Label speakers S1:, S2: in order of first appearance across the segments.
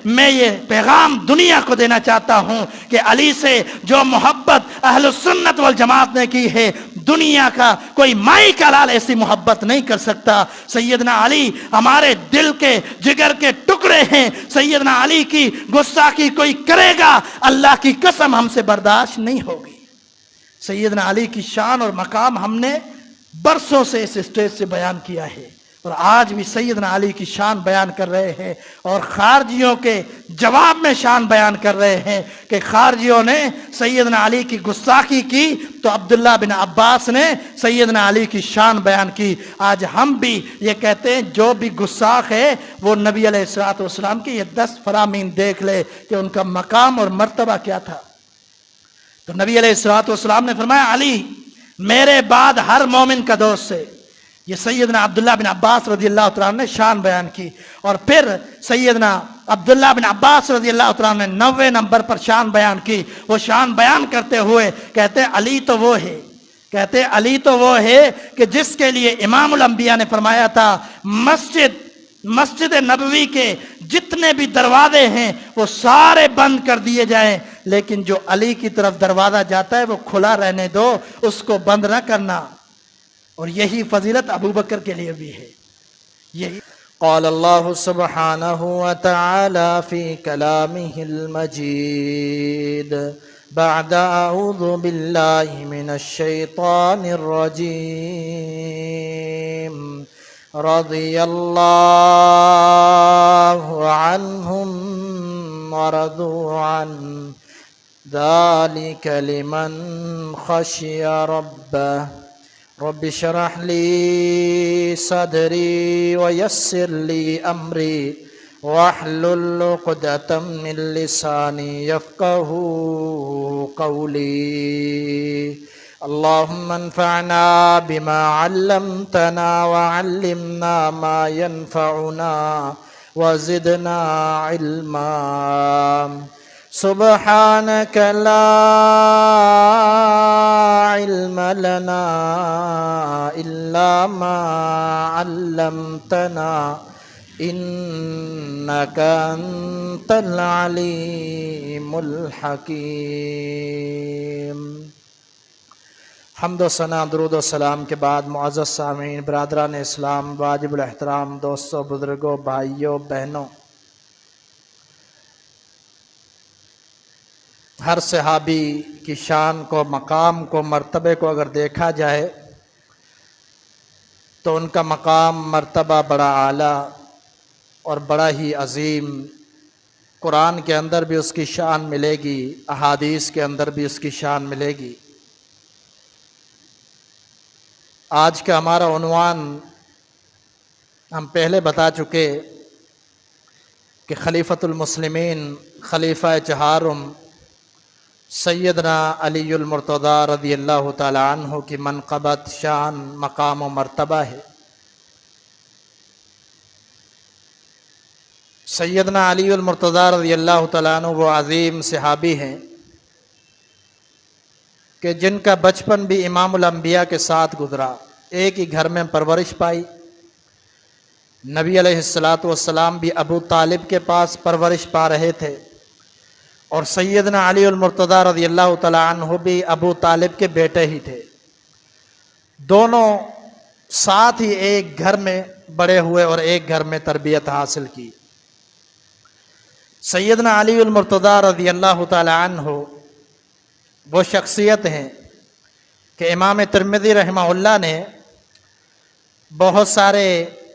S1: میں یہ پیغام دنیا کو دینا چاہتا ہوں کہ علی سے جو محبت اہل سنت والجماعت نے کی ہے، دنیا کا کوئی مائی کا لال ایسی محبت نہیں کر سکتا۔ سیدنا علی ہمارے دل کے جگر کے ٹکڑے ہیں۔ سیدنا علی کی گستاخی کوئی کرے گا، اللہ کی قسم ہم سے برداشت نہیں ہوگی۔ سیدنا علی کی شان اور مقام ہم نے برسوں سے اس اسٹیج سے بیان کیا ہے، اور آج بھی سیدنا علی کی شان بیان کر رہے ہیں، اور خارجیوں کے جواب میں شان بیان کر رہے ہیں کہ خارجیوں نے سیدنا علی کی گستاخی کی تو عبداللہ بن عباس نے سیدنا علی کی شان بیان کی۔ آج ہم بھی یہ کہتے ہیں جو بھی گستاخ ہے وہ نبی علیہ السلام کی یہ 10 فرامین دیکھ لے کہ ان کا مقام اور مرتبہ کیا تھا۔ تو نبی علیہ السلام نے فرمایا علی میرے بعد ہر مومن کا دوست ہے۔ یہ سیدنا عبداللہ بن عباس رضی اللہ تعالیٰ نے شان بیان کی، اور پھر سیدنا عبداللہ بن عباس رضی اللہ تعالیٰ نے 90 نمبر پر شان بیان کی۔ وہ شان بیان کرتے ہوئے کہتے علی تو وہ ہے، کہتے علی تو وہ ہے کہ جس کے لیے امام الانبیاء نے فرمایا تھا مسجد نبوی کے جتنے بھی دروازے ہیں وہ سارے بند کر دیے جائیں، لیکن جو علی کی طرف دروازہ جاتا ہے وہ کھلا رہنے دو، اس کو بند نہ کرنا۔ اور یہی فضیلت ابو بکر کے لیے بھی ہے۔ یہی
S2: قال اللہ سبحانہ وتعالی فی کلامہ المجید بعد اعوذ باللہ من الشیطان الرجیم رضی اللہ عنہم ورضوا عنہ ذلك لمن خشی ربہ رب اشرح لی صدری ویسر لی امری واحلل عقدۃ من لسانی یفقہوا قولی اللہم انفعنا بما علمتنا وعلمنا ما ينفعنا وزدنا علما سبحانك لا علم لنا إلا ما علمتنا إنك أنت العليم الحكيم۔ حمد و ثنا درود و سلام کے بعد معزز سامعین، برادران اسلام، واجب الاحترام دوستوں، بزرگوں، بھائیوں، بہنوں، ہر صحابی کی شان کو، مقام کو، مرتبے کو اگر دیکھا جائے تو ان کا مقام مرتبہ بڑا اعلیٰ اور بڑا ہی عظیم۔ قرآن کے اندر بھی اس کی شان ملے گی، احادیث کے اندر بھی اس کی شان ملے گی۔ آج کا ہمارا عنوان ہم پہلے بتا چکے کہ خلیفۃ المسلمین، خلیفہ چہارم سیدنا علی المرتضیٰ رضی اللہ تعالی عنہ کی منقبت، شان، مقام و مرتبہ ہے۔ سیدنا علی المرتضیٰ رضی اللہ تعالی عنہ وہ عظیم صحابی ہیں کہ جن کا بچپن بھی امام الانبیاء کے ساتھ گزرا، ایک ہی گھر میں پرورش پائی۔ نبی علیہ السلام بھی ابو طالب کے پاس پرورش پا رہے تھے، اور سیدنا علی المرتضیٰ رضی اللہ تعالی عنہ بھی ابو طالب کے بیٹے ہی تھے۔ دونوں ساتھ ہی ایک گھر میں بڑے ہوئے اور ایک گھر میں تربیت حاصل کی۔ سیدنا علی المرتضیٰ رضی اللہ تعالی عنہ وہ شخصیت ہیں کہ امام ترمذی رحمہ اللہ نے بہت سارے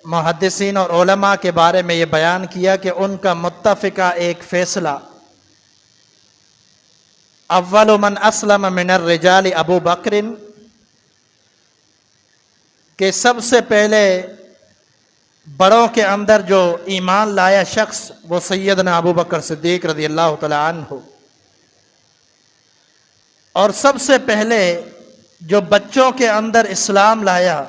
S2: محدثین اور علماء کے بارے میں یہ بیان کیا کہ ان کا متفقہ ایک فیصلہ، اول من اسلم من الرجال ابو بکر، کہ سب سے پہلے بڑوں کے اندر جو ایمان لایا شخص وہ سیدنا ابو بکر صدیق رضی اللہ تعالی عنہ، اور سب سے پہلے جو بچوں کے اندر اسلام لایا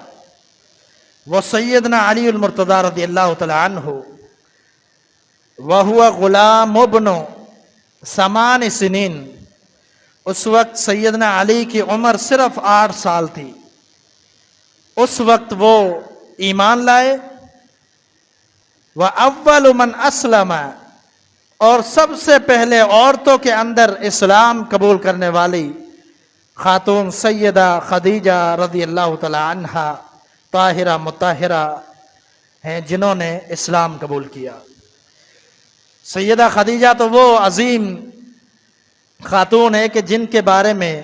S2: وہ سیدنا علی المرتضیٰ رضی اللہ تعالی عنہ، وہو غلام ابن 8 سنین۔ اس وقت سیدنا علی کی عمر صرف 8 سال تھی۔ اس وقت وہ ایمان لائے۔ وَأَوَّلُ مَنْ أَسْلَمَ، اور سب سے پہلے عورتوں کے اندر اسلام قبول کرنے والی خاتون سیدہ خدیجہ رضی اللہ تعالی عنہا طاہرہ مطہرہ ہیں، جنہوں نے اسلام قبول کیا۔ سیدہ خدیجہ تو وہ عظیم خاتون ہے کہ جن کے بارے میں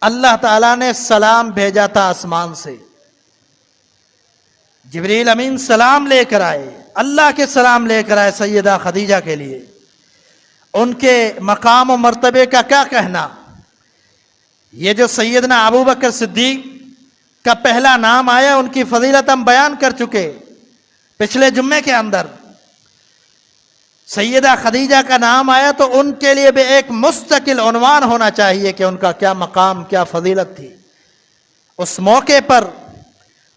S2: اللہ تعالیٰ نے سلام بھیجا تھا آسمان سے، جبریل امین سلام لے کر آئے، اللہ کے سلام لے کر آئے سیدہ خدیجہ کے لیے۔ ان کے مقام و مرتبے کا کیا کہنا، یہ جو سیدنا ابو بکر صدیق کا پہلا نام آیا ان کی فضیلت ہم بیان کر چکے پچھلے جمعے کے اندر۔ سیدہ خدیجہ کا نام آیا تو ان کے لیے بھی ایک مستقل عنوان ہونا چاہیے کہ ان کا کیا مقام، کیا فضیلت تھی۔ اس موقع پر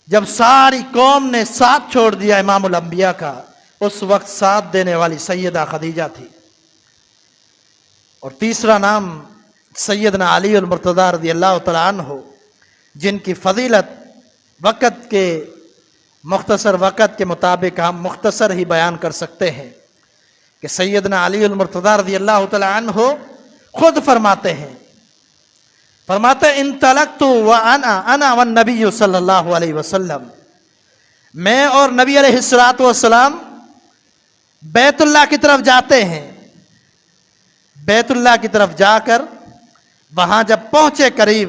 S2: جب ساری قوم نے ساتھ چھوڑ دیا امام الانبیاء کا، اس وقت ساتھ دینے والی سیدہ خدیجہ تھی۔ اور تیسرا نام سیدنا علی المرتضی رضی اللہ تعالیٰ عنہ، جن کی فضیلت وقت کے مختصر وقت کے مطابق ہم مختصر ہی بیان کر سکتے ہیں کہ سیدنا علی المرتضی رضی اللہ تعالیٰ عنہ خود فرماتے ہیں، انطلقت انا والنبی صلی اللہ علیہ وسلم، میں اور نبی علیہ السلام بیت اللہ کی طرف جاتے ہیں۔ بیت اللہ کی طرف جا کر وہاں جب پہنچے قریب،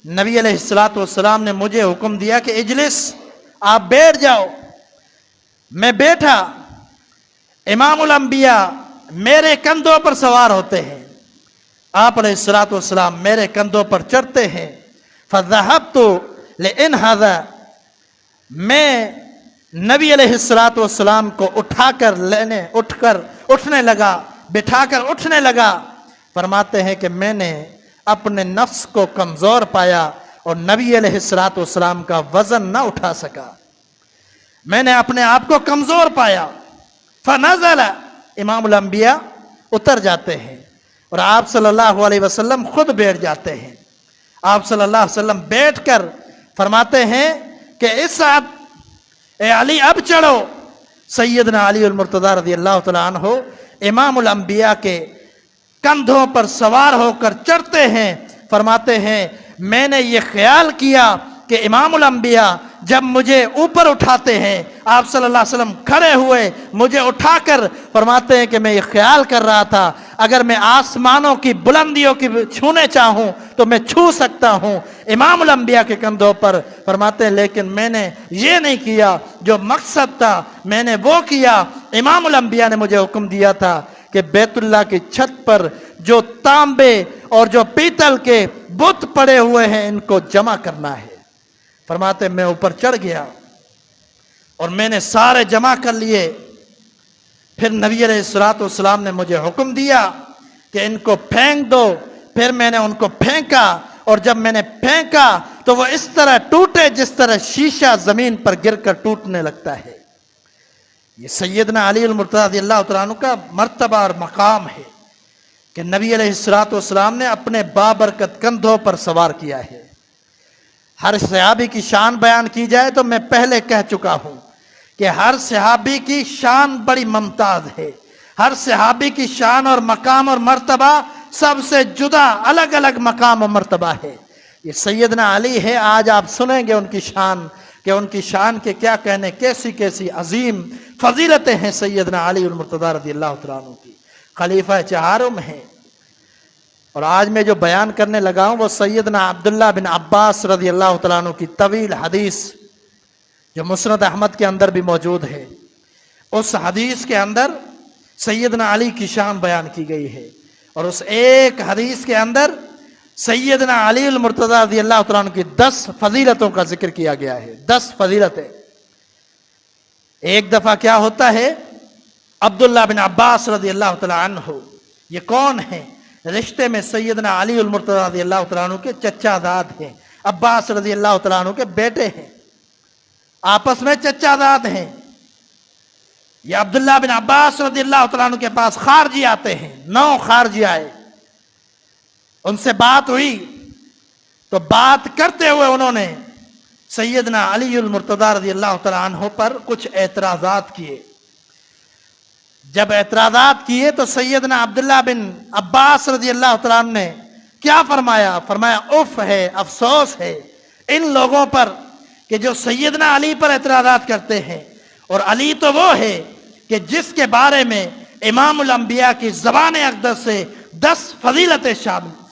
S2: نبی علیہ السلام نے مجھے حکم دیا کہ اجلس، آپ بیٹھ جاؤ۔ میں بیٹھا، امام الانبیاء میرے کندھوں پر سوار ہوتے ہیں، آپ علیہ السلام میرے کندھوں پر چڑھتے ہیں۔ فذهبت لانهض، میں نبی علیہ السلام کو اٹھنے لگا، بٹھا کر اٹھنے لگا۔ فرماتے ہیں کہ میں نے اپنے نفس کو کمزور پایا اور نبی علیہ السلام کا وزن نہ اٹھا سکا، میں نے اپنے آپ کو کمزور پایا۔ فنزل، امام الانبیاء اتر جاتے ہیں اور آپ صلی اللہ علیہ وسلم خود بیٹھ جاتے ہیں۔ آپ صلی اللہ علیہ وسلم بیٹھ کر فرماتے ہیں کہ اس ساتھ اے علی اب چڑھو۔ سیدنا علی المرتضی رضی اللہ تعالیٰ عنہ امام الانبیاء کے کندھوں پر سوار ہو کر چڑھتے ہیں۔ فرماتے ہیں میں نے یہ خیال کیا کہ امام الانبیاء جب مجھے اوپر اٹھاتے ہیں، آپ صلی اللہ علیہ وسلم کھڑے ہوئے مجھے اٹھا کر، فرماتے ہیں کہ میں یہ خیال کر رہا تھا اگر میں آسمانوں کی بلندیوں کی چھونے چاہوں تو میں چھو سکتا ہوں امام الانبیاء کے کندھوں پر۔ فرماتے ہیں لیکن میں نے یہ نہیں کیا، جو مقصد تھا میں نے وہ کیا۔ امام الانبیاء نے مجھے حکم دیا تھا کہ بیت اللہ کی چھت پر جو تانبے اور جو پیتل کے بت پڑے ہوئے ہیں ان کو جمع کرنا ہے۔ فرماتے میں اوپر چڑھ گیا اور میں نے سارے جمع کر لیے۔ پھر نبی علیہ السلام نے مجھے حکم دیا کہ ان کو پھینک دو۔ پھر میں نے ان کو پھینکا اور جب میں نے پھینکا تو وہ اس طرح ٹوٹے جس طرح شیشہ زمین پر گر کر ٹوٹنے لگتا ہے۔ یہ سیدنا علی المرتضی رضی اللہ تعالیٰ عنہ کا مرتبہ اور مقام ہے کہ نبی علیہ السلام نے اپنے بابرکت کندھوں پر سوار کیا ہے۔ ہر صحابی کی شان بیان کی جائے تو میں پہلے کہہ چکا ہوں کہ ہر صحابی کی شان بڑی ممتاز ہے، ہر صحابی کی شان اور مقام اور مرتبہ سب سے جدا الگ الگ مقام و مرتبہ ہے۔ یہ سیدنا علی ہے، آج آپ سنیں گے ان کی شان، کہ ان کی شان کے کیا کہنے، کیسی کیسی عظیم فضیلتیں ہیں سیدنا علی المرتضی رضی اللہ تعالیٰ عنہ کی، خلیفہ چہارم ہیں۔ اور آج میں جو بیان کرنے لگا ہوں وہ سیدنا عبداللہ بن عباس رضی اللہ تعالیٰ عنہ کی طویل حدیث جو مسند احمد کے اندر بھی موجود ہے، اس حدیث کے اندر سیدنا علی کی شان بیان کی گئی ہے۔ اور اس ایک حدیث کے اندر سیدنا علی المرتضی رضی اللہ تعالیٰ عنہ کی 10 فضیلتوں کا ذکر کیا گیا ہے۔ 10 فضیلتیں۔ ایک دفعہ کیا ہوتا ہے، عبداللہ بن عباس رضی اللہ تعالیٰ عنہ، یہ کون ہیں؟ رشتے میں سیدنا علی المرتضی رضی اللہ تعالیٰ عنہ کے چچا زاد ہیں، عباس رضی اللہ تعالیٰ عنہ کے بیٹے ہیں، آپس میں چچا زاد ہیں۔ یہ عبداللہ بن عباس رضی اللہ تعالیٰ عنہ کے پاس خارجی آتے ہیں، 9 خارجی آئے، ان سے بات ہوئی تو بات کرتے ہوئے انہوں نے سیدنا علی المرتضی رضی اللہ تعالیٰ عنہ پر کچھ اعتراضات کیے۔ جب اعتراضات کیے تو سیدنا عبداللہ بن عباس رضی اللہ تعالیٰ عنہ نے کیا فرمایا؟ فرمایا اف ہے، افسوس ہے ان لوگوں پر کہ جو سیدنا علی پر اعتراضات کرتے ہیں، اور علی تو وہ ہے کہ جس کے بارے میں امام الانبیاء کی زبان اقدس سے 10 فضیلتیں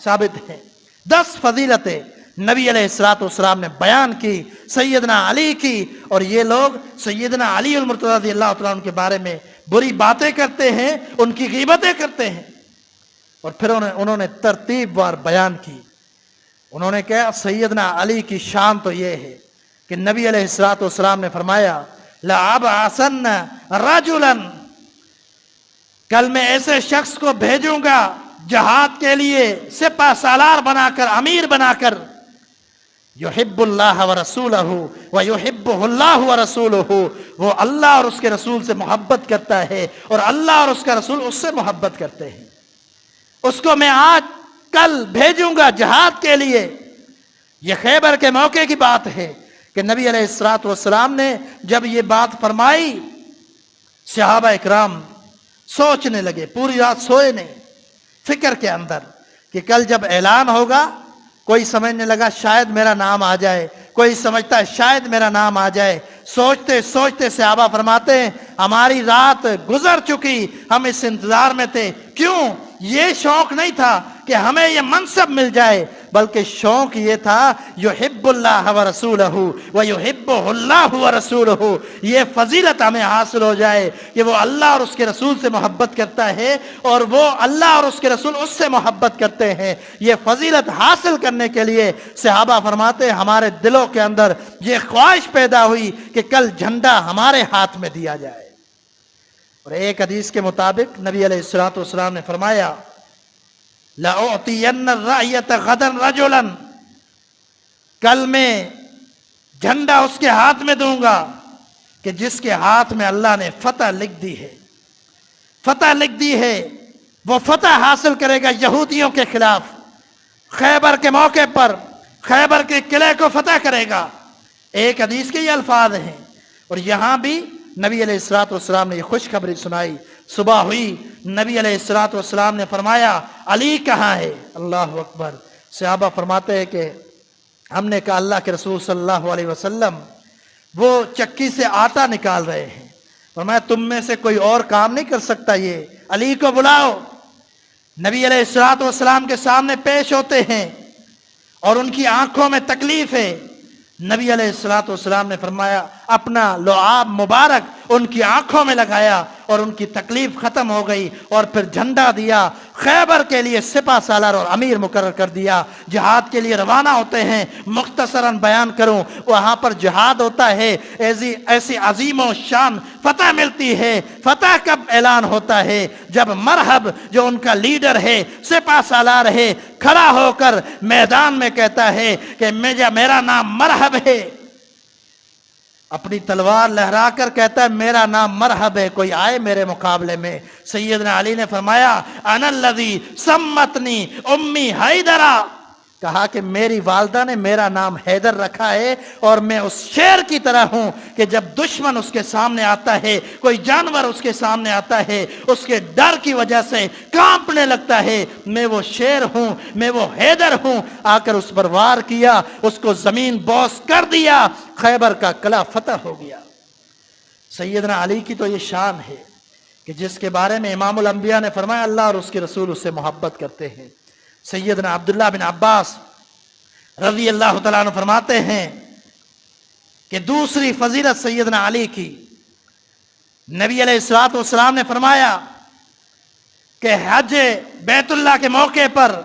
S2: ثابت ہیں، 10 فضیلتیں نبی علیہ السلام نے بیان کی سیدنا علی کی، اور یہ لوگ سیدنا علی المرتضی رضی اللہ تعالیٰ عنہ کے بارے میں بری باتیں کرتے ہیں، ان کی غیبتیں کرتے ہیں، اور پھر انہوں نے ترتیب وار بیان کی۔ انہوں نے کہا سیدنا علی کی شان تو یہ ہے کہ نبی علیہ السلام نے فرمایا لَأَبْعَثَنَّ رَجُلًا، کل میں ایسے شخص کو بھیجوں گا جہاد کے لیے سپہ سالار بنا کر، امیر بنا کر، یحب اللہ ورسولہ ویحبہ اللہ ورسولہ، وہ اللہ اور اس کے رسول سے محبت کرتا ہے اور اللہ اور اس کا رسول اس سے محبت کرتے ہیں۔ اس کو میں آج کل بھیجوں گا جہاد کے لیے۔ یہ خیبر کے موقع کی بات ہے کہ نبی علیہ السلام نے جب یہ بات فرمائی، صحابہ اکرام سوچنے لگے، پوری رات سوئے نہیں، فکر کے اندر کہ کل جب اعلان ہوگا، کوئی سمجھنے لگا شاید میرا نام آ جائے، کوئی سمجھتا ہے شاید میرا نام آ جائے۔ سوچتے سوچتے صحابہ فرماتے ہیں ہماری رات گزر چکی، ہم اس انتظار میں تھے۔ کیوں؟ یہ شوق نہیں تھا کہ ہمیں یہ منصب مل جائے، بلکہ شوق یہ تھا یحب اللہ ورسولہ ویحبہ اللہ ورسولہ، یہ فضیلت ہمیں حاصل ہو جائے کہ وہ اللہ اور اس کے رسول سے محبت کرتا ہے اور وہ اللہ اور اس کے رسول اس سے محبت کرتے ہیں۔ یہ فضیلت حاصل کرنے کے لیے صحابہ فرماتے ہیں ہمارے دلوں کے اندر یہ خواہش پیدا ہوئی کہ کل جھنڈا ہمارے ہاتھ میں دیا جائے۔ اور ایک حدیث کے مطابق نبی علیہ السلام نے فرمایا لَأُعْطِيَنَّ الرَّعْيَةَ غَدًا رَجُلًا، کل میں جھنڈا اس کے ہاتھ میں دوں گا کہ جس کے ہاتھ میں اللہ نے فتح لکھ دی ہے، فتح لکھ دی ہے، وہ فتح حاصل کرے گا یہودیوں کے خلاف، خیبر کے موقع پر خیبر کے قلعے کو فتح کرے گا۔ ایک حدیث کے یہ الفاظ ہیں، اور یہاں بھی نبی علیہ السلام نے یہ خوشخبری سنائی۔ صبح ہوئی، نبی علیہ السلام نے فرمایا علی کہاں ہے؟ اللہ اکبر۔ صحابہ فرماتے ہیں کہ ہم نے کہا اللہ کے رسول صلی اللہ علیہ وسلم وہ چکی سے آٹا نکال رہے ہیں۔ فرمایا تم میں سے کوئی اور کام نہیں کر سکتا، یہ علی کو بلاؤ۔ نبی علیہ السلام کے سامنے پیش ہوتے ہیں اور ان کی آنکھوں میں تکلیف ہے۔ نبی علیہ السلام نے فرمایا اپنا لعاب مبارک ان کی آنکھوں میں لگایا اور ان کی تکلیف ختم ہو گئی، اور پھر جھنڈا دیا، خیبر کے لیے سپہ سالار اور امیر مقرر کر دیا۔ جہاد کے لیے روانہ ہوتے ہیں۔ مختصراً بیان کروں، وہاں پر جہاد ہوتا ہے، ایسی عظیم و شان فتح ملتی ہے۔ فتح کب اعلان ہوتا ہے؟ جب مرحب جو ان کا لیڈر ہے، سپہ سالار ہے، کھڑا ہو کر میدان میں کہتا ہے کہ میرا نام مرحب ہے، اپنی تلوار لہرا کر کہتا ہے میرا نام مرحب ہے، کوئی آئے میرے مقابلے میں۔ سیدنا علی نے فرمایا انا الذی سمتنی امی حیدرہ، کہا کہ میری والدہ نے میرا نام حیدر رکھا ہے، اور میں اس شیر کی طرح ہوں کہ جب دشمن اس کے سامنے آتا ہے، کوئی جانور اس کے سامنے آتا ہے، اس کے ڈر کی وجہ سے کانپنے لگتا ہے، میں وہ شیر ہوں، میں وہ حیدر ہوں۔ آ کر اس پر وار کیا، اس کو زمین بوس کر دیا، خیبر کا قلعہ فتح ہو گیا۔ سیدنا علی کی تو یہ شان ہے کہ جس کے بارے میں امام الانبیاء نے فرمایا اللہ اور اس کے رسول اس سے محبت کرتے ہیں۔ سیدنا عبداللہ بن عباس رضی اللہ تعالیٰ عنہ فرماتے ہیں کہ دوسری فضیلت سیدنا علی کی، نبی علیہ السلام نے فرمایا کہ حج بیت اللہ کے موقع پر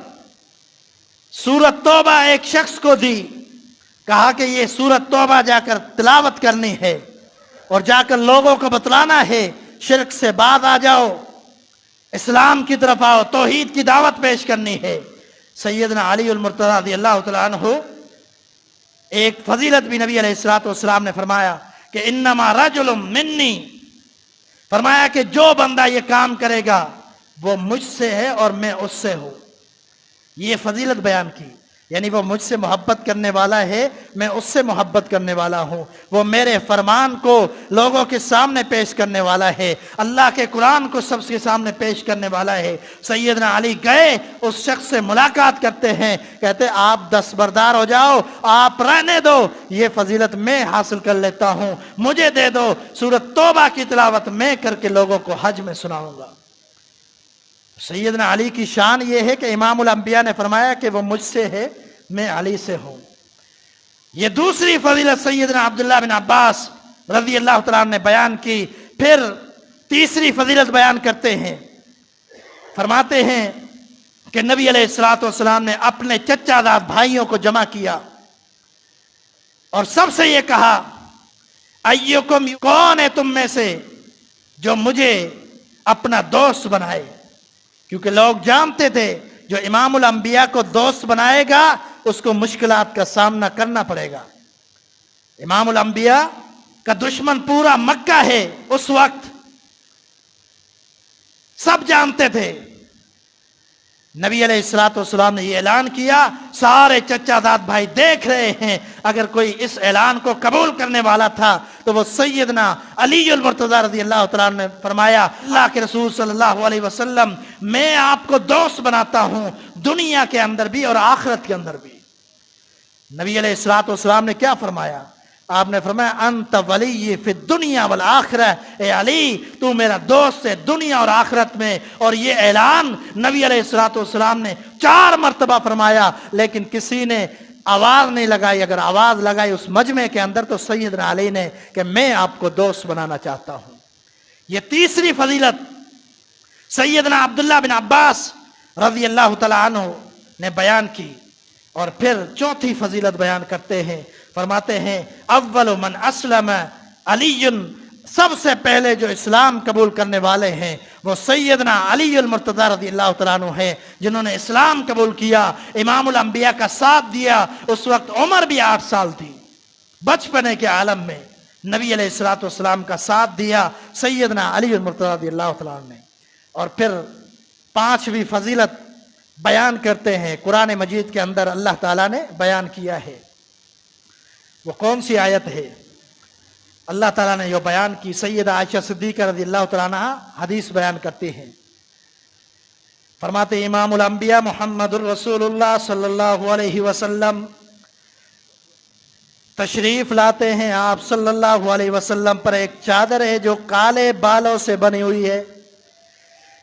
S2: سورۃ توبہ ایک شخص کو دی، کہا کہ یہ سورۃ توبہ جا کر تلاوت کرنی ہے اور جا کر لوگوں کو بتلانا ہے، شرک سے باز آ جاؤ، اسلام کی طرف آؤ، توحید کی دعوت پیش کرنی ہے۔ سیدنا علی المرتضی رضی اللہ تعالیٰ عنہ ایک فضیلت بھی نبی علیہ السلام نے فرمایا کہ انما رجل منی، فرمایا کہ جو بندہ یہ کام کرے گا وہ مجھ سے ہے اور میں اس سے ہوں۔ یہ فضیلت بیان کی۔
S1: یعنی وہ مجھ سے محبت کرنے والا ہے، میں اس سے محبت کرنے والا ہوں، وہ میرے فرمان کو لوگوں کے سامنے پیش کرنے والا ہے، اللہ کے قرآن کو سب کے سامنے پیش کرنے والا ہے۔ سیدنا علی گئے اس شخص سے ملاقات کرتے ہیں، کہتے آپ دستبردار ہو جاؤ، آپ رہنے دو، یہ فضیلت میں حاصل کر لیتا ہوں، مجھے دے دو، سورۃ توبہ کی تلاوت میں کر کے لوگوں کو حج میں سناؤں گا۔ سیدنا علی کی شان یہ ہے کہ امام الانبیاء نے فرمایا کہ وہ مجھ سے ہے، میں علی سے ہوں۔ یہ دوسری فضیلت سیدنا عبداللہ بن عباس رضی اللہ تعالیٰ عنہ نے بیان کی۔ پھر تیسری فضیلت بیان کرتے ہیں، فرماتے ہیں کہ نبی علیہ الصلوۃ والسلام نے اپنے چچا زاد بھائیوں کو جمع کیا اور سب سے یہ کہا، ایکم، کون ہے تم میں سے جو مجھے اپنا دوست بنائے؟ کیونکہ لوگ جانتے تھے جو امام الانبیاء کو دوست بنائے گا اس کو مشکلات کا سامنا کرنا پڑے گا۔ امام الانبیاء کا دشمن پورا مکہ ہے، اس وقت سب جانتے تھے۔ نبی علیہ الصلوۃ والسلام نے یہ اعلان کیا، سارے چچا زاد بھائی دیکھ رہے ہیں، اگر کوئی اس اعلان کو قبول کرنے والا تھا تو وہ سیدنا علی المرتضیٰ رضی اللہ تعالیٰ عنہ نے فرمایا، اللہ کے رسول صلی اللہ علیہ وسلم میں آپ کو دوست بناتا ہوں، دنیا کے اندر بھی اور آخرت کے اندر بھی۔ نبی علیہ الصلوۃ والسلام نے کیا فرمایا؟ آپ نے فرمایا، انت ولی فی الدنیا والآخرہ، اے علی تو میرا دوست ہے دنیا اور آخرت میں۔ اور یہ اعلان نبی علیہ الصلوۃ والسلام نے 4 مرتبہ فرمایا، لیکن کسی نے آواز نہیں لگائی۔ اگر آواز لگائی اس مجمع کے اندر تو سیدنا علی نے کہ میں آپ کو دوست بنانا چاہتا ہوں۔ یہ تیسری فضیلت سیدنا عبداللہ بن عباس رضی اللہ تعالیٰ عنہ نے بیان کی۔ اور پھر چوتھی فضیلت بیان کرتے ہیں، فرماتے ہیں، اول من اسلم علی، سب سے پہلے جو اسلام قبول کرنے والے ہیں وہ سیدنا علی المرتضیٰ رضی اللہ تعالیٰ عنہ ہیں، جنہوں نے اسلام قبول کیا، امام الانبیاء کا ساتھ دیا۔ اس وقت عمر بھی 8 سال تھی، بچپنے کے عالم میں نبی علیہ الصلوۃ والسلام کا ساتھ دیا سیدنا علی المرتضیٰ رضی اللہ تعالیٰ عنہ نے۔ اور پھر 5ویں فضیلت بیان کرتے ہیں، قرآن مجید کے اندر اللہ تعالیٰ نے بیان کیا ہے۔ وہ کون سی آیت ہے؟ اللہ تعالیٰ نے جو بیان کی، سیدہ عائشہ صدیقہ رضی اللہ تعالیٰ عنہ حدیث بیان کرتی ہیں، فرماتے امام الانبیاء محمد الرسول اللہ صلی اللہ علیہ وسلم تشریف لاتے ہیں۔ آپ صلی اللہ علیہ وسلم پر ایک چادر ہے جو کالے بالوں سے بنی ہوئی ہے،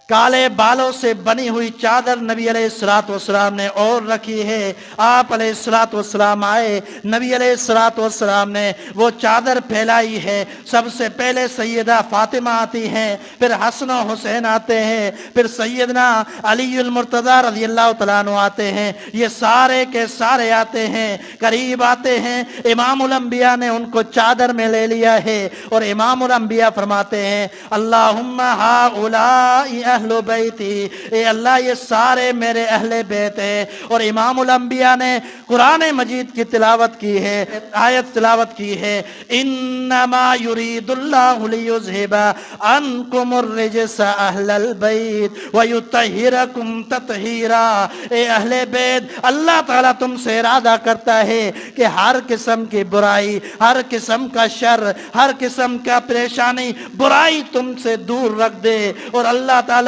S1: کالے بالوں سے بنی ہوئی چادر نبی علیہ الصلوۃ والسلام نے اور رکھی ہے۔ آپ علیہ الصلوۃ والسلام آئے، نبی علیہ الصلوۃ والسلام نے وہ چادر پھیلائی ہے۔ سب سے پہلے سیدہ فاطمہ آتی ہیں، پھر حسن و حسین آتے ہیں، پھر سیدنا علی المرتضیٰ رضی اللہ تعالیٰ عنہ آتے ہیں۔ یہ سارے کے سارے آتے ہیں، قریب آتے ہیں، امام الانبیاء نے ان کو چادر میں لے لیا ہے اور امام الانبیاء فرماتے ہیں، اللہم ہؤلاء اہل بیتی، اے اللہ یہ سارے میرے اہل بیت ہیں۔ اور امام الانبیاء نے قرآن مجید کی تلاوت کی ہے، آیت تلاوت کی ہے، انما یرید اللہ لیذھب عنکم الرجس اہل البیت ویطہرکم تطہیرا۔ اے اہل بیت، اللہ تعالیٰ تم سے ارادہ کرتا ہے کہ ہر قسم کی برائی، ہر قسم کا شر، ہر قسم کا پریشانی، برائی تم سے دور رکھ دے، اور اللہ تعالیٰ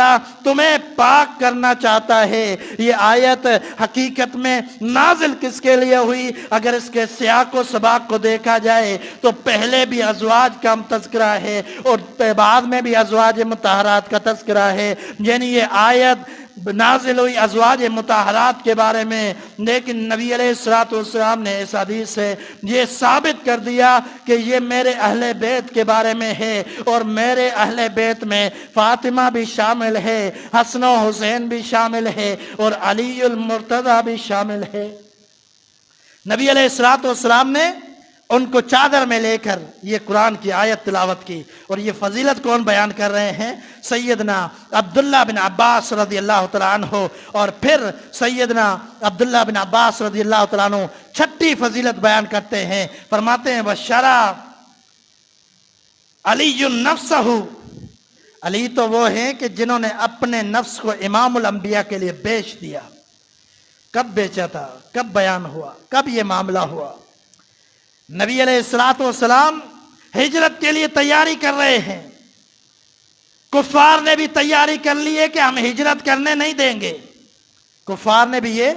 S1: تمہیں پاک کرنا چاہتا ہے۔ یہ آیت حقیقت میں نازل کس کے لیے ہوئی؟ اگر اس کے سیاق و سباق کو دیکھا جائے تو پہلے بھی ازواج کا تذکرہ ہے اور بعد میں بھی ازواج مطہرات کا تذکرہ ہے، یعنی یہ آیت نازل ہوئی ازواج مطہرات کے بارے میں، لیکن نبی علیہ الصلوۃ والسلام نے اس حدیث سے یہ ثابت کر دیا کہ یہ میرے اہل بیت کے بارے میں ہے، اور میرے اہل بیت میں فاطمہ بھی شامل ہے، حسن و حسین بھی شامل ہے، اور علی المرتضیٰ بھی شامل ہے۔ نبی علیہ الصلوۃ والسلام نے ان کو چادر میں لے کر یہ قرآن کی آیت تلاوت کی۔ اور یہ فضیلت کون بیان کر رہے ہیں؟ سیدنا عبداللہ بن عباس رضی اللہ تعالیٰ عنہ۔ اور پھر سیدنا عبداللہ بن عباس رضی اللہ تعالیٰ عنہ 6ٹھی فضیلت بیان کرتے ہیں، فرماتے ہیں، وَشَرَا عَلِيٌّ نَفْسَهُ، علی تو وہ ہیں کہ جنہوں نے اپنے نفس کو امام الانبیاء کے لیے بیچ دیا۔ کب بیچا تھا، کب بیان ہوا، کب یہ معاملہ ہوا؟ نبی علیہ الصلوۃ والسلام ہجرت کے لیے تیاری کر رہے ہیں، کفار نے بھی تیاری کر لی ہے کہ ہم ہجرت کرنے نہیں دیں گے، کفار نے بھی یہ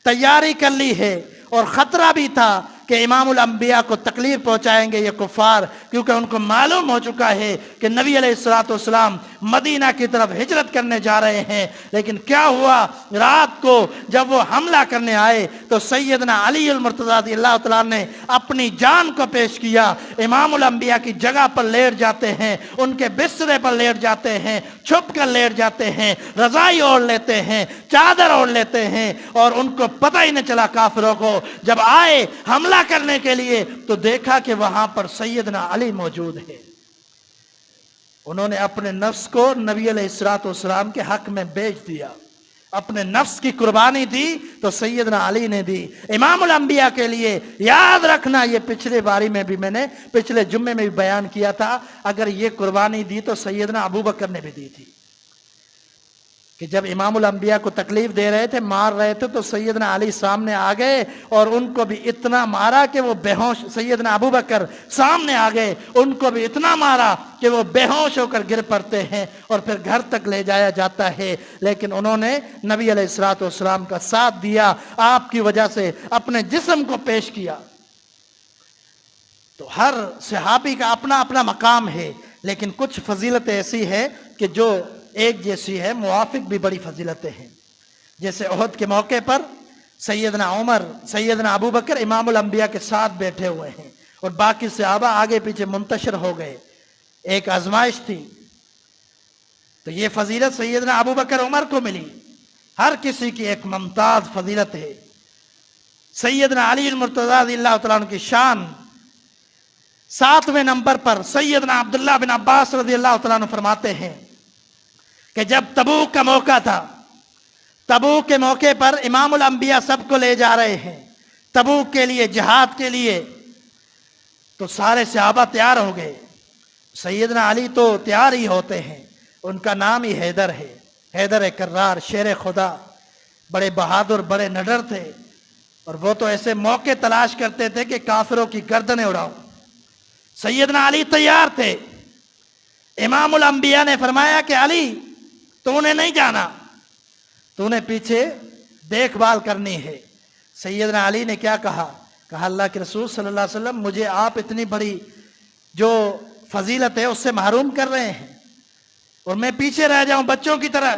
S1: تیاری کر لی ہے، اور خطرہ بھی تھا کہ امام الانبیاء کو تکلیف پہنچائیں گے یہ کفار، کیونکہ ان کو معلوم ہو چکا ہے کہ نبی علیہ الصلوۃ والسلام مدینہ کی طرف ہجرت کرنے جا رہے ہیں۔ لیکن کیا ہوا، رات کو جب وہ حملہ کرنے آئے تو سیدنا علی المرتضی رضی اللہ تعالیٰ نے اپنی جان کو پیش کیا، امام الانبیاء کی جگہ پر لیٹ جاتے ہیں، ان کے بسترے پر لیٹ جاتے ہیں، چھپ کر لیٹ جاتے ہیں، رضائی اوڑھ لیتے ہیں، چادر اوڑھ لیتے ہیں، اور ان کو پتہ ہی نہیں چلا کافروں کو۔ جب آئے حملہ کرنے کے لیے تو دیکھا کہ وہاں پر سیدنا علی موجود ہے۔ انہوں نے اپنے نفس کو نبی علیہ الصلوۃ والسلام کے حق میں بیچ دیا، اپنے نفس کی قربانی دی تو سیدنا علی نے دی امام الانبیاء کے لیے۔ یاد رکھنا، یہ پچھلے باری میں بھی میں نے پچھلے جمعے میں بھی بیان کیا تھا، اگر یہ قربانی دی تو سیدنا ابوبکر نے بھی دی تھی، کہ جب امام الانبیاء کو تکلیف دے رہے تھے، مار رہے تھے، تو سیدنا علی سامنے آ گئے اور ان کو بھی اتنا مارا کہ وہ بے ہوش، سیدنا ابوبکر سامنے آ گئے، ان کو بھی اتنا مارا کہ وہ بے ہوش ہو کر گر پڑتے ہیں اور پھر گھر تک لے جایا جاتا ہے۔ لیکن انہوں نے نبی علیہ الصلوۃ والسلام کا ساتھ دیا، آپ کی وجہ سے اپنے جسم کو پیش کیا۔ تو ہر صحابی کا اپنا اپنا مقام ہے، لیکن کچھ فضیلت ایسی ہے کہ جو ایک جیسی ہے، موافق بھی بڑی فضیلتیں ہیں۔ جیسے احد کے موقع پر سیدنا عمر، سیدنا ابوبکر امام الانبیاء کے ساتھ بیٹھے ہوئے ہیں اور باقی صحابہ آگے پیچھے منتشر ہو گئے، ایک آزمائش تھی۔ تو یہ فضیلت سیدنا ابوبکر عمر کو ملی، ہر کسی کی ایک ممتاز فضیلت ہے۔ سیدنا علی المرتضی رضی اللہ تعالیٰ عنہ کی شان 7ویں نمبر پر سیدنا عبداللہ بن عباس رضی اللہ تعالیٰ عنہ فرماتے ہیں کہ جب تبوک کا موقع تھا، تبوک کے موقع پر امام الانبیاء سب کو لے جا رہے ہیں تبوک کے لیے، جہاد کے لیے، تو سارے صحابہ تیار ہو گئے، سیدنا علی تو تیار ہی ہوتے ہیں، ان کا نام ہی حیدر ہے، حیدر کرار، شیر خدا، بڑے بہادر، بڑے نڈر تھے، اور وہ تو ایسے موقع تلاش کرتے تھے کہ کافروں کی گردنیں اڑاؤ۔ سیدنا علی تیار تھے، امام الانبیاء نے فرمایا کہ علی تو نے نہیں جانا، تو نے پیچھے دیکھ بھال کرنی ہے۔ سیدنا علی نے کیا کہا؟ کہا اللہ کے رسول صلی اللہ علیہ وسلم، مجھے آپ اتنی بڑی جو فضیلت ہے اس سے محروم کر رہے ہیں اور میں پیچھے رہ جاؤں بچوں کی طرح۔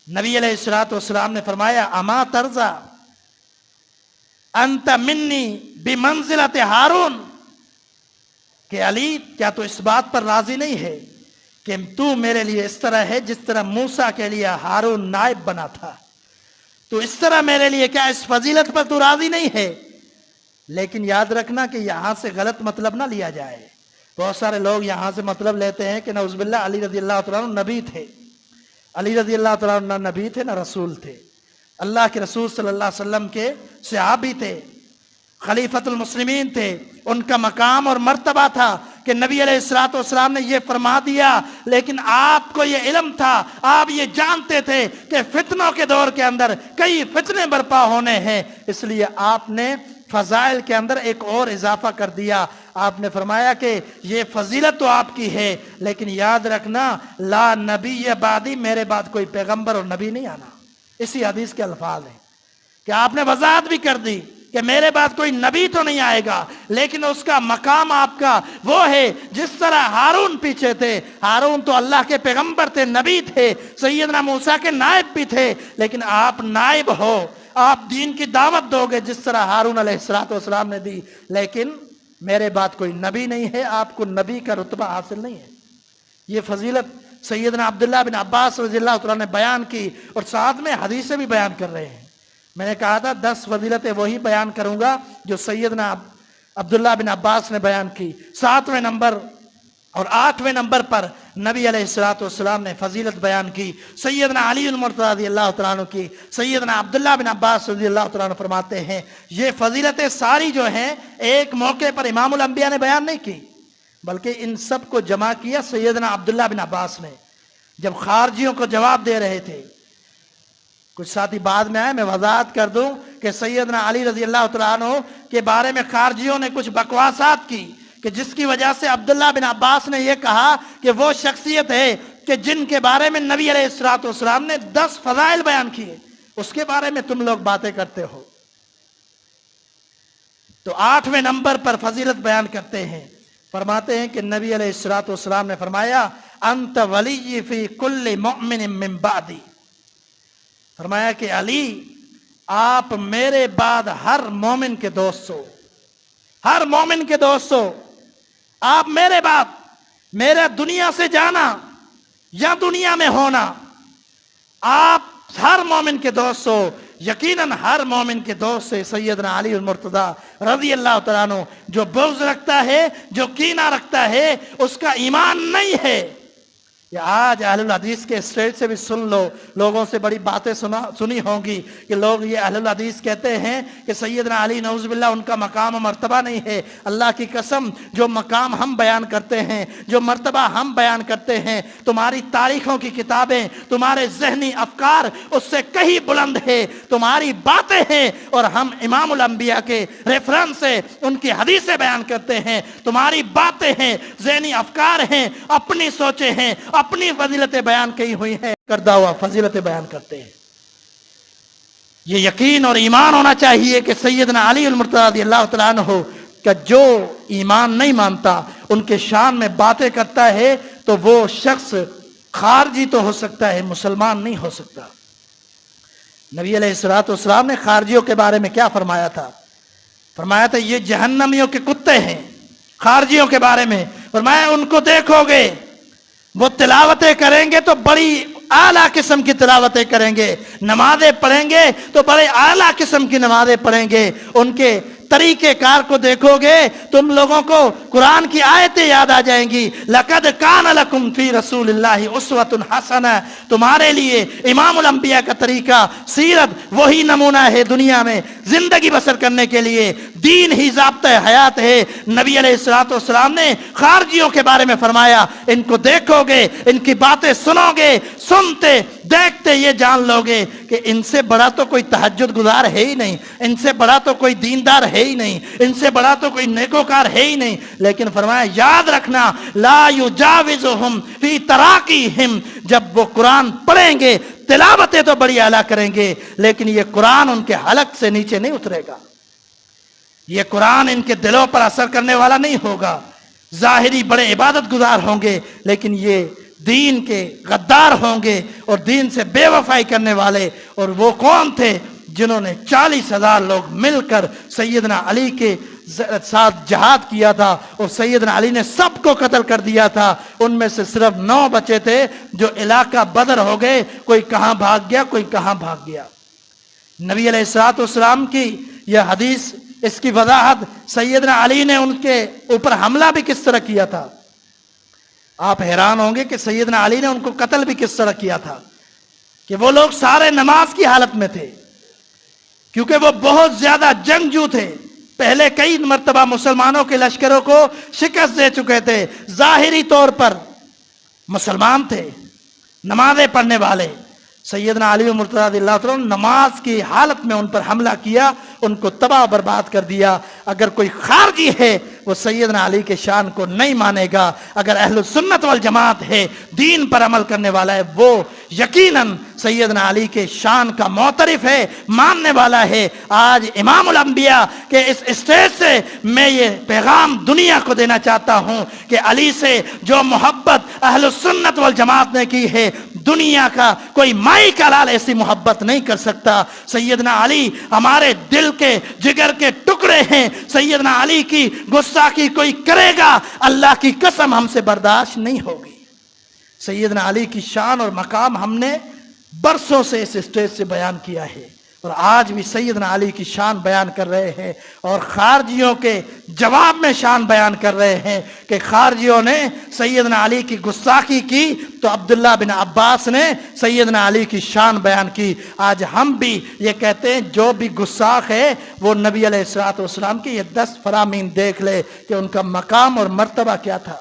S1: نبی علیہ الصلوۃ والسلام نے فرمایا اما ترضا انت منی بمنزلت ہارون، کہ علی کیا تو اس بات پر راضی نہیں ہے کہ تو میرے لیے اس طرح ہے جس طرح موسیٰ کے لیے ہارون نائب بنا تھا، تو اس طرح میرے لیے کیا اس فضیلت پر تو راضی نہیں ہے؟ لیکن یاد رکھنا کہ یہاں سے غلط مطلب نہ لیا جائے۔ بہت سارے لوگ یہاں سے مطلب لیتے ہیں کہ نعوذ باللہ علی رضی اللہ تعالیٰ عنہ نبی تھے، علی رضی اللہ تعالیٰ عنہ نہ نبی تھے نہ رسول تھے، اللہ کے رسول صلی اللہ علیہ وسلم کے صحابی تھے، خلیفۃ المسلمین تھے، ان کا مقام اور مرتبہ تھا کہ نبی علیہ الصلوۃ والسلام نے یہ فرما دیا، لیکن آپ کو یہ علم تھا، آپ یہ جانتے تھے کہ فتنوں کے دور کے اندر کئی فتنے برپا ہونے ہیں، اس لیے آپ نے فضائل کے اندر ایک اور اضافہ کر دیا۔ آپ نے فرمایا کہ یہ فضیلت تو آپ کی ہے، لیکن یاد رکھنا لا نبی بعدی، میرے بعد کوئی پیغمبر اور نبی نہیں آنا۔ اسی حدیث کے الفاظ ہیں کہ آپ نے وضاحت بھی کر دی کہ میرے بعد کوئی نبی تو نہیں آئے گا، لیکن اس کا مقام آپ کا وہ ہے جس طرح ہارون پیچھے تھے، ہارون تو اللہ کے پیغمبر تھے، نبی تھے، سیدنا موسیٰ کے نائب بھی تھے، لیکن آپ نائب ہو، آپ دین کی دعوت دو گے جس طرح ہارون علیہ السلام نے دی، لیکن میرے بعد کوئی نبی نہیں ہے، آپ کو نبی کا رتبہ حاصل نہیں ہے۔ یہ فضیلت سیدنا عبداللہ بن عباس رضی اللہ تعالیٰ نے بیان کی، اور ساتھ میں حدیثیں بھی بیان کر رہے ہیں۔ میں نے کہا تھا 10 فضیلتیں وہی بیان کروں گا جو سیدنا عبداللہ بن عباس نے بیان کی۔ 7ویں نمبر اور 8ویں نمبر پر نبی علیہ الصلوۃ والسلام نے فضیلت بیان کی سیدنا علی المرتضی رضی اللہ تعالیٰ عنہ کی۔ سیدنا عبداللہ بن عباس رضی اللہ تعالیٰ عنہ فرماتے ہیں یہ فضیلتیں ساری جو ہیں ایک موقع پر امام الانبیاء نے بیان نہیں کی، بلکہ ان سب کو جمع کیا سیدنا عبداللہ بن عباس نے۔ جب خارجیوں کو جواب دے رہے تھے کچھ ساتھی بعد میں آئے، میں وضاحت کر دوں کہ سیدنا علی رضی اللہ تعالیٰ عنہ کے بارے میں خارجیوں نے کچھ بکواسات کی کہ جس کی وجہ سے عبداللہ بن عباس نے یہ کہا کہ وہ شخصیت ہے کہ جن کے بارے میں نبی علیہ السلام نے 10 فضائل بیان کیے، اس کے بارے میں تم لوگ باتیں کرتے ہو۔ تو 8ویں نمبر پر فضیلت بیان کرتے ہیں، فرماتے ہیں کہ نبی علیہ السلام نے فرمایا انت ولی فی کل مؤمن من بعدی، فرمایا کہ علی آپ میرے بعد ہر مومن کے دوست ہو، ہر مومن کے دوست ہو، آپ میرے بعد، میرا دنیا سے جانا یا دنیا میں ہونا، آپ ہر مومن کے دوست ہو۔ یقیناً ہر مومن کے دوست سے سیدنا علی المرتضی رضی اللہ تعالیٰ عنہ جو بغض رکھتا ہے، جو کینہ رکھتا ہے، اس کا ایمان نہیں ہے۔ یا آج اہل الحدیث کے اسٹیج سے بھی سن لو، لوگوں سے بڑی باتیں سنی ہوں گی کہ لوگ یہ اہل الحدیث کہتے ہیں کہ سیدنا علی نعوذ باللہ ان کا مقام و مرتبہ نہیں ہے۔ اللہ کی قسم، جو مقام ہم بیان کرتے ہیں، جو مرتبہ ہم بیان کرتے ہیں، تمہاری تاریخوں کی کتابیں، تمہارے ذہنی افکار اس سے کہیں بلند ہے، تمہاری باتیں ہیں اور ہم امام الانبیاء کے ریفرنس سے ان کی حدیثیں بیان کرتے ہیں، تمہاری باتیں ہیں، ذہنی افکار ہیں، اپنی سوچیں ہیں، اپنی فضیلتیں بیان کی ہوئی ہیں، کردہ ہوا فضیلتیں بیان کرتے ہیں۔ یہ یقین اور ایمان ہونا چاہیے کہ سیدنا علی المرتضی رضی اللہ تعالیٰ عنہ کا جو ایمان نہیں مانتا، ان کے شان میں باتیں کرتا ہے، تو وہ شخص خارجی تو ہو سکتا ہے، مسلمان نہیں ہو سکتا۔ نبی علیہ السلام نے خارجیوں کے بارے میں کیا فرمایا تھا؟ فرمایا تھا یہ جہنمیوں کے کتے ہیں۔ خارجیوں کے بارے میں فرمایا ان کو دیکھو گے، وہ تلاوتیں کریں گے تو بڑی اعلیٰ قسم کی تلاوتیں کریں گے، نمازیں پڑھیں گے تو بڑے اعلیٰ قسم کی نمازیں پڑھیں گے، ان کے طریقہ کار کو دیکھو گے تم لوگوں کو قرآن کی آیتیں یاد آ جائیں گی۔ لَقَدْ كَانَ لَكُمْ فِي رَسُولِ اللَّهِ أُسْوَةٌ حَسَنَةٌ، تمہارے لیے امام الانبیاء کا طریقہ، سیرت وہی نمونہ ہے دنیا میں زندگی بسر کرنے کے لیے، دین ہی ضابطہ حیات ہے۔ نبی علیہ السلام نے خارجیوں کے بارے میں فرمایا ان کو دیکھو گے، ان کی باتیں سنو گے، سنتے دیکھتے یہ جان لو گے کہ ان سے بڑا تو کوئی تہجد گزار ہے ہی نہیں، ان سے بڑا تو کوئی دیندار ہے ہی نہیں، ان سے بڑا تو کوئی نیکوکار ہے ہی نہیں۔ لیکن فرمایا یاد رکھنا لا یجاوزہم فی تراقیہم، جب وہ قرآن پڑھیں گے تلاوتیں تو بڑی اعلیٰ کریں گے، لیکن یہ قرآن ان کے حلق سے نیچے نہیں اترے گا، یہ قرآن ان کے دلوں پر اثر کرنے والا نہیں ہوگا۔ ظاہری بڑے عبادت گزار ہوں گے لیکن یہ دین کے غدار ہوں گے اور دین سے بے وفائی کرنے والے۔ اور وہ کون تھے؟ جنہوں نے 40,000 لوگ مل کر سیدنا علی کے ساتھ جہاد کیا تھا اور سیدنا علی نے سب کو قتل کر دیا تھا، ان میں سے صرف 9 بچے تھے جو علاقہ بدر ہو گئے، کوئی کہاں بھاگ گیا، کوئی کہاں بھاگ گیا۔ نبی علیہ السلام کی یہ حدیث، اس کی وضاحت سیدنا علی نے ان کے اوپر حملہ بھی کس طرح کیا تھا۔ آپ حیران ہوں گے کہ سیدنا علی نے ان کو قتل بھی کس طرح کیا تھا، کہ وہ لوگ سارے نماز کی حالت میں تھے، کیونکہ وہ بہت زیادہ جنگجو تھے، پہلے کئی مرتبہ مسلمانوں کے لشکروں کو شکست دے چکے تھے، ظاہری طور پر مسلمان تھے، نمازیں پڑھنے والے۔ سیدنا علی مرتضی رضی اللہ تعالیٰ عنہ نماز کی حالت میں ان پر حملہ کیا، ان کو تباہ برباد کر دیا۔ اگر کوئی خارجی ہے وہ سیدنا علی کے شان کو نہیں مانے گا، اگر اہل سنت والجماعت ہے، دین پر عمل کرنے والا ہے، وہ یقیناً سیدنا علی کے شان کا معترف ہے، ماننے والا ہے۔ آج امام الانبیاء کے اس اسٹیج سے میں یہ پیغام دنیا کو دینا چاہتا ہوں کہ علی سے جو محبت اہل سنت والجماعت نے کی ہے، دنیا کا کوئی مائی کا لال ایسی محبت نہیں کر سکتا۔ سیدنا علی ہمارے دل کے جگر کے ٹکڑے ہیں، سیدنا علی کی گستاخی کوئی کرے گا اللہ کی قسم ہم سے برداشت نہیں ہوگی۔ سیدنا علی کی شان اور مقام ہم نے برسوں سے اس اسٹیج سے بیان کیا ہے اور آج بھی سیدنا علی کی شان بیان کر رہے ہیں اور خارجیوں کے جواب میں شان بیان کر رہے ہیں کہ خارجیوں نے سیدنا علی کی گستاخی کی تو عبداللہ بن عباس نے سیدنا علی کی شان بیان کی۔ آج ہم بھی یہ کہتے ہیں جو بھی گستاخ ہے وہ نبی علیہ السلام کی یہ 10 فرامین دیکھ لے کہ ان کا مقام اور مرتبہ کیا تھا۔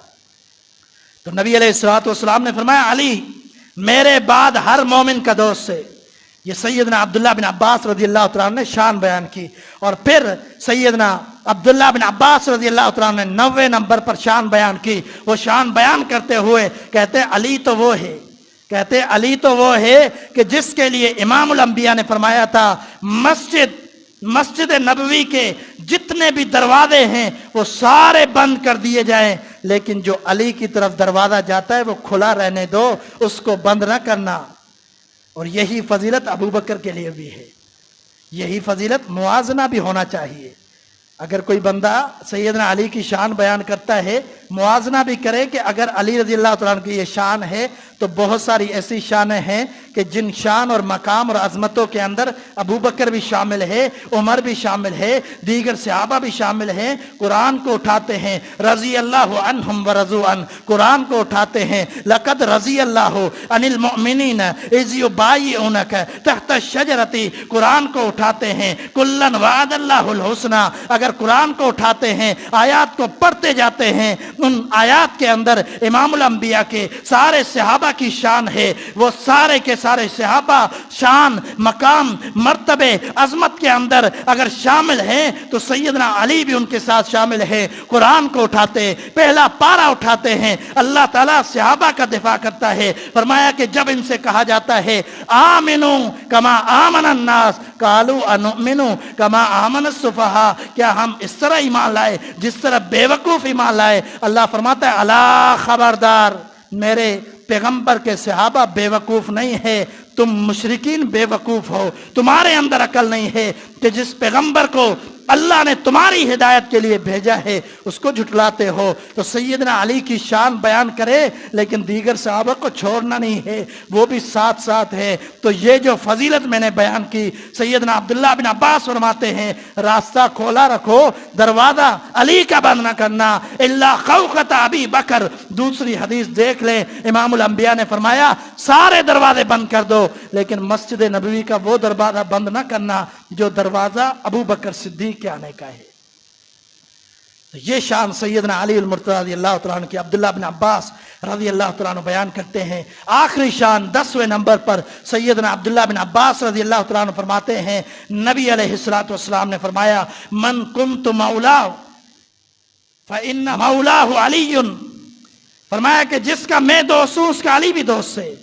S1: تو نبی علیہ السلام نے فرمایا علی میرے بعد ہر مومن کا دوست ہے، یہ سیدنا عبداللہ بن عباس رضی اللہ تعالیٰ عنہ نے شان بیان کی. اور پھر سیدنا عبداللہ بن عباس رضی اللہ تعالیٰ عنہ نے 90 نمبر پر شان بیان کی. وہ شان بیان کرتے ہوئے کہتے علی تو وہ ہے، کہتے علی تو وہ ہے کہ جس کے لیے امام الانبیاء نے فرمایا تھا مسجد نبوی کے جتنے بھی دروازے ہیں وہ سارے بند کر دیے جائیں، لیکن جو علی کی طرف دروازہ جاتا ہے وہ کھلا رہنے دو، اس کو بند نہ کرنا. اور یہی فضیلت ابو بکر کے لیے بھی ہے، یہی فضیلت موازنہ بھی ہونا چاہیے. اگر کوئی بندہ سیدنا علی کی شان بیان کرتا ہے، موازنہ بھی کرے کہ اگر علی رضی اللہ تعالیٰ عنہ کی یہ شان ہے تو بہت ساری ایسی شانیں ہیں کہ جن شان اور مقام اور عظمتوں کے اندر ابو بکر بھی شامل ہے، عمر بھی شامل ہے، دیگر صحابہ بھی شامل ہیں. قرآن کو اٹھاتے ہیں رضی اللہ عنہم ورضوا عنہ، قرآن کو اٹھاتے ہیں لقد رضی اللہ عن المؤمنین اذ یبایعونک تحت الشجرۃ، قرآن کو اٹھاتے ہیں کلا وعد اللہ الحسنی. اگر قرآن کو اٹھاتے ہیں، آیات کو پڑھتے جاتے ہیں، ان آیات کے اندر امام الانبیاء کے سارے صحابہ کی شان ہے. وہ سارے کے سارے صحابہ شان، مقام، مرتبے، عظمت کے اندر اگر شامل ہیں تو سیدنا علی بھی ان کے ساتھ شامل ہے. قرآن کو اٹھاتے، پہلا پارا اٹھاتے ہیں، اللہ تعالیٰ صحابہ کا دفاع کرتا ہے. فرمایا کہ جب ان سے کہا جاتا ہے آمنو کما آمن الناس قالوا انؤمن کما آمن السفہاء، کیا ہم اس طرح ایمان لائے جس طرح بے وقوف ایمان لائے؟ اللہ فرماتا ہے الا خبردار، میرے پیغمبر کے صحابہ بے وقوف نہیں ہے، تم مشرکین بے وقوف ہو. تمہارے اندر عقل نہیں ہے کہ جس پیغمبر کو اللہ نے تمہاری ہدایت کے لیے بھیجا ہے اس کو جھٹلاتے ہو. تو سیدنا علی کی شان بیان کرے لیکن دیگر صحابہ کو چھوڑنا نہیں ہے، وہ بھی ساتھ ساتھ ہے. تو یہ جو فضیلت میں نے بیان کی، سیدنا عبداللہ بن عباس فرماتے ہیں راستہ کھولا رکھو، دروازہ علی کا بند نہ کرنا الا خوخۃ ابی بکر. دوسری حدیث دیکھ لیں، امام الانبیاء نے فرمایا سارے دروازے بند کر دو لیکن مسجد نبوی کا وہ دروازہ بند نہ کرنا جو دروازہ ابو بکر صدیق کے آنے کا ہے. یہ شان سیدنا علی المرتضی رضی اللہ تعالیٰ عنہ کی عبداللہ بن عباس رضی اللہ تعالیٰ عنہ بیان کرتے ہیں. آخری شان 10ویں نمبر پر سیدنا عبداللہ بن عباس رضی اللہ تعالیٰ عنہ فرماتے ہیں نبی علیہ السلام نے فرمایا من کنت مولا فإن مولاه علی، فرمایا کہ جس کا میں دوست ہوں اس کا علی بھی دوست ہے،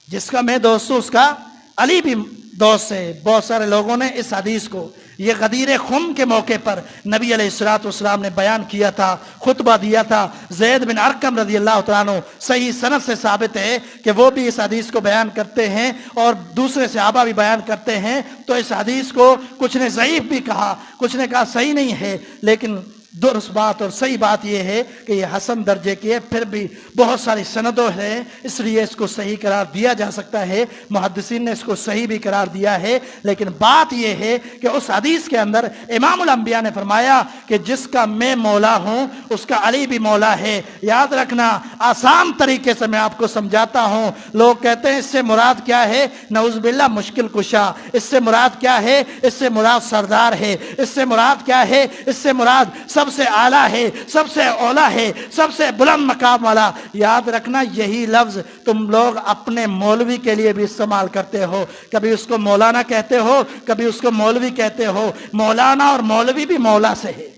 S1: جس کا میں دوست ہوں اس کا علی بھی دوست ہے. بہت سارے لوگوں نے اس حدیث کو یہ غدیر خم کے موقع پر نبی علیہ السلام نے بیان کیا تھا، خطبہ دیا تھا. زید بن ارقم رضی اللہ تعالیٰ عنہ صحیح سند سے ثابت ہے کہ وہ بھی اس حدیث کو بیان کرتے ہیں اور دوسرے صحابہ بھی بیان کرتے ہیں. تو اس حدیث کو کچھ نے ضعیف بھی کہا، کچھ نے کہا صحیح نہیں ہے، لیکن درست بات اور صحیح بات یہ ہے کہ یہ حسن درجے کی ہے. پھر بھی بہت ساری سندیں ہیں اس لیے اس کو صحیح قرار دیا جا سکتا ہے، محدثین نے اس کو صحیح بھی قرار دیا ہے. لیکن بات یہ ہے کہ اس حدیث کے اندر امام الانبیاء نے فرمایا کہ جس کا میں مولا ہوں اس کا علی بھی مولا ہے. یاد رکھنا، آسان طریقے سے میں آپ کو سمجھاتا ہوں. لوگ کہتے ہیں اس سے مراد کیا ہے؟ نعوذ باللہ مشکل کشا. اس سے مراد کیا ہے؟ اس سے مراد سردار ہے. اس سے مراد کیا ہے؟ اس سے مراد سب سے اعلیٰ ہے، سب سے اولا ہے، سب سے بلند مقام والا. یاد رکھنا یہی لفظ تم لوگ اپنے مولوی کے لیے بھی استعمال کرتے ہو. کبھی اس کو مولانا کہتے ہو، کبھی اس کو مولوی کہتے ہو. مولانا اور مولوی بھی مولا سے ہے،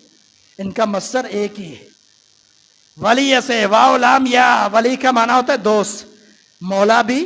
S1: ان کا مصدر ایک ہی ہے. ولی سے واو لام یا، ولی کا معنی ہوتا ہے دوست. مولا بھی،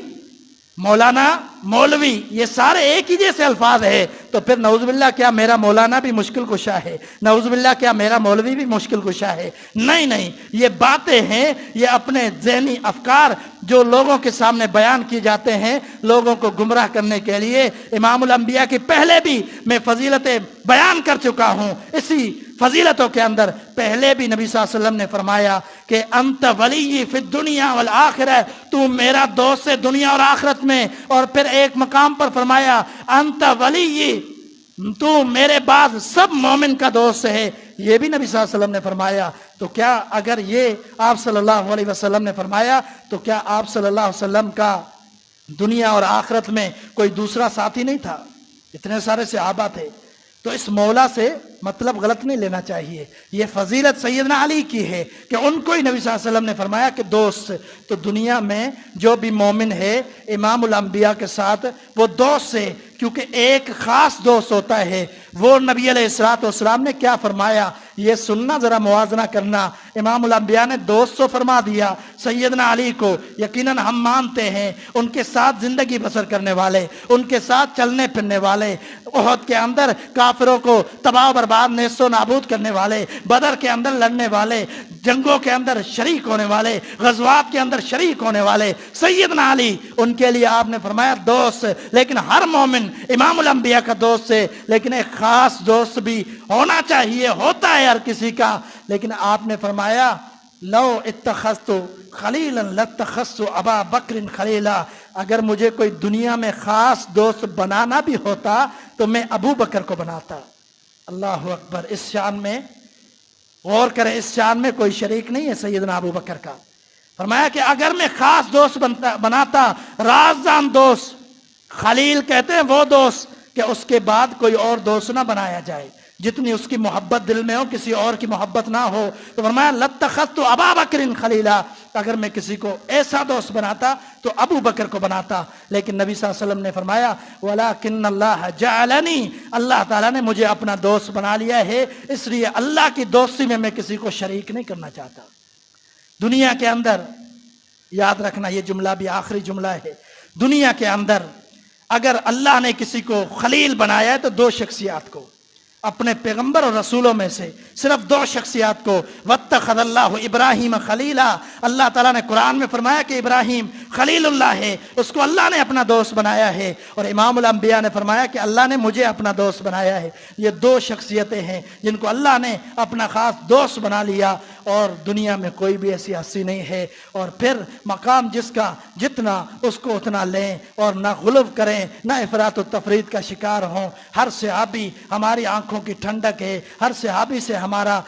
S1: مولانا، مولوی، یہ سارے ایک ہی جیسے الفاظ ہے. تو پھر نعوذ باللہ کیا میرا مولانا بھی مشکل کشا ہے؟ نعوذ باللہ کیا میرا مولوی بھی مشکل کشا ہے؟ نہیں نہیں، یہ باتیں ہیں، یہ اپنے ذہنی افکار جو لوگوں کے سامنے بیان کی جاتے ہیں لوگوں کو گمراہ کرنے کے لیے. امام الانبیاء کی پہلے بھی میں فضیلتیں بیان کر چکا ہوں. اسی فضیلتوں کے اندر پہلے بھی نبی صلی اللہ علیہ وسلم نے فرمایا کہ انت ولی فی الدنیا والآخرہ، تو میرا دوست ہے دنیا اور آخرت میں. اور پھر ایک مقام پر فرمایا انت ولی، تو میرے بعد سب مومن کا دوست ہے. یہ بھی نبی صلی اللہ علیہ وسلم نے فرمایا. تو کیا اگر یہ آپ صلی اللہ علیہ وسلم نے فرمایا تو کیا آپ صلی اللہ علیہ وسلم کا دنیا اور آخرت میں کوئی دوسرا ساتھی نہیں تھا؟ اتنے سارے صحابہ تھے. تو اس مولا سے مطلب غلط نہیں لینا چاہیے. یہ فضیلت سیدنا علی کی ہے کہ ان کو ہی نبی صلی اللہ علیہ وسلم نے فرمایا کہ دوست. تو دنیا میں جو بھی مومن ہے امام الانبیاء کے ساتھ وہ دوست سے، کیونکہ ایک خاص دوست ہوتا ہے. وہ نبی علیہ الصلوۃ والسلام نے کیا فرمایا یہ سننا، ذرا موازنہ کرنا. امام الانبیاء نے دوست تو فرما دیا سیدنا علی کو، یقیناً ہم مانتے ہیں ان کے ساتھ زندگی بسر کرنے والے، ان کے ساتھ چلنے پھرنے والے، احد کے اندر کافروں کو تباہ و برباد نیست و نابود کرنے والے، بدر کے اندر لڑنے والے، جنگوں کے اندر شریک ہونے والے، غزوات کے اندر شریک ہونے والے سیدنا علی، ان کے لیے آپ نے فرمایا دوست. لیکن ہر مومن امام الانبیاء کا دوست ہے، لیکن ایک خاص دوست بھی ہونا چاہیے، ہوتا ہے ہر کسی کا. لیکن آپ نے فرمایا لو اتخذت خلیلا لاتخذت ابا بکر خلیلا، اگر مجھے کوئی دنیا میں خاص دوست بنانا بھی ہوتا تو میں ابو بکر کو بناتا. اللہ اکبر. اس شان میں غور کریں، اس شان میں کوئی شریک نہیں ہے سیدنا ابو بکر کا. فرمایا کہ اگر میں خاص دوست بناتا، رازدان دوست، خلیل کہتے ہیں وہ دوست کہ اس کے بعد کوئی اور دوست نہ بنایا جائے، جتنی اس کی محبت دل میں ہو کسی اور کی محبت نہ ہو. تو فرمایا لاتخذت ابا بکر خلیلا، اگر میں کسی کو ایسا دوست بناتا تو ابو بکر کو بناتا. لیکن نبی صلی اللہ علیہ وسلم نے فرمایا وَلَكِنَّ اللَّهَ جَعَلَنِي، اللہ تعالیٰ نے مجھے اپنا دوست بنا لیا ہے، اس لیے اللہ کی دوستی میں کسی کو شریک نہیں کرنا چاہتا. دنیا کے اندر یاد رکھنا، یہ جملہ بھی آخری جملہ ہے، دنیا کے اندر اگر اللہ نے کسی کو خلیل بنایا ہے تو دو شخصیات کو، اپنے پیغمبر اور رسولوں میں سے صرف دو شخصیات کو. واتخذ اللہ ابراہیم خلیلا، اللہ تعالیٰ نے قرآن میں فرمایا کہ ابراہیم خلیل اللہ ہے، اس کو اللہ نے اپنا دوست بنایا ہے. اور امام الانبیاء نے فرمایا کہ اللہ نے مجھے اپنا دوست بنایا ہے. یہ دو شخصیتیں ہیں جن کو اللہ نے اپنا خاص دوست بنا لیا، اور دنیا میں کوئی بھی ایسی ہستی نہیں ہے. اور پھر مقام جس کا جتنا اس کو اتنا لیں، اور نہ غلو کریں، نہ افراط و تفرید کا شکار ہوں. ہر صحابی ہماری آنکھوں کی ٹھنڈک ہے، ہر صحابی سے ہمارا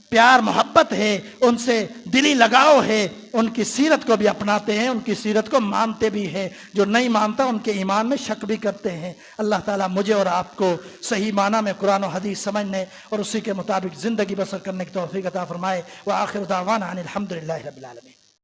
S1: پیار محبت ہے، ان سے دلی لگاؤ ہے، ان کی سیرت کو بھی اپناتے ہیں، ان کی سیرت کو مانتے بھی ہیں. جو نہیں مانتا ان کے ایمان میں شک بھی کرتے ہیں. اللہ تعالیٰ مجھے اور آپ کو صحیح معنی میں قرآن و حدیث سمجھنے اور اسی کے مطابق زندگی بسر کرنے کی توفیق عطا فرمائے. وآخر دعوانا ان الحمد للہ رب العالمین.